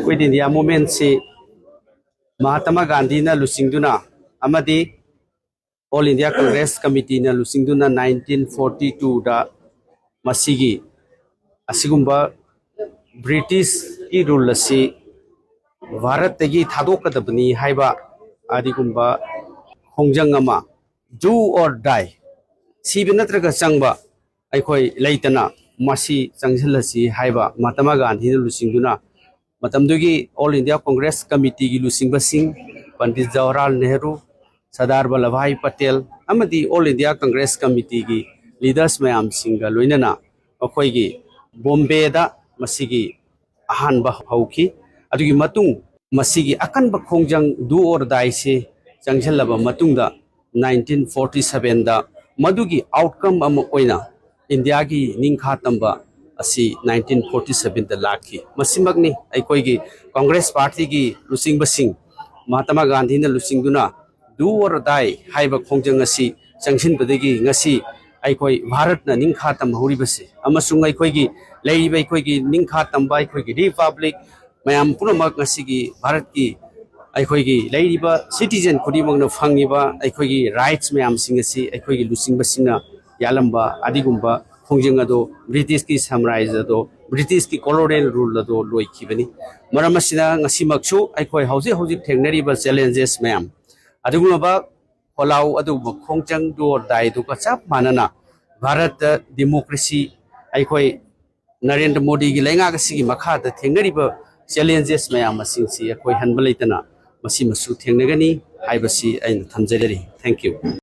Quit India movement si Mahatma Gandhi na lusingduna amadi All India Congress Committee na lusingduna 1942 da masigi asigumba British ki rule si Bharat tegi thadokadabani haiba adigumba khongjang ama do or die sibi natraga changba aikoi leitana masi changhalasi haiba Mahatma Gandhi na lusingduna matamdugi All India Congress Committee gi lusingba sing Pandit Jawaharlal Nehru Sardar Vallabhbhai Patel amadi All India Congress Committee gi leaders mayam singa loinana akhoi gi Bombay da masigi ahanba hauki adugi matung masigi akanba khongjang do or die se changhalaba matungda 1947 da madugi outcome ama oina India gi ningkha tamba asi 1947 da lakhi masimagni aikoi gi Congress Party gi lusingba sing Mahatma Gandhi na lusingduna do or die haiba khongjang asi changsin badagi ngasi aikoi Bharat na ningkha tam horibase amasung aikoi gi leiba aikoi gi ningkha tamba aikoi gi republic mayam punamak ngasi gi Bharat ki aikoi gi leiba citizen khudimang na phangiba aikoi gi rights mayam singasi aikoi gi lusingba singna yalamba adigumba khongjang ado British ki samurais ado British ki colonial rule ado loikhibani maramasina ngasi makchu aikoi hauji hauji thengnariba challenges mayam adugumaba Palau adu khongjang do dai du ka chap manana Bharat democracy aikoi Narendra Modi gi lenga ga sigi makha da thengnariba challenges mayam singsi aikoi hanbalaitana masi masu thengnagani haibasi ain thamjari thank you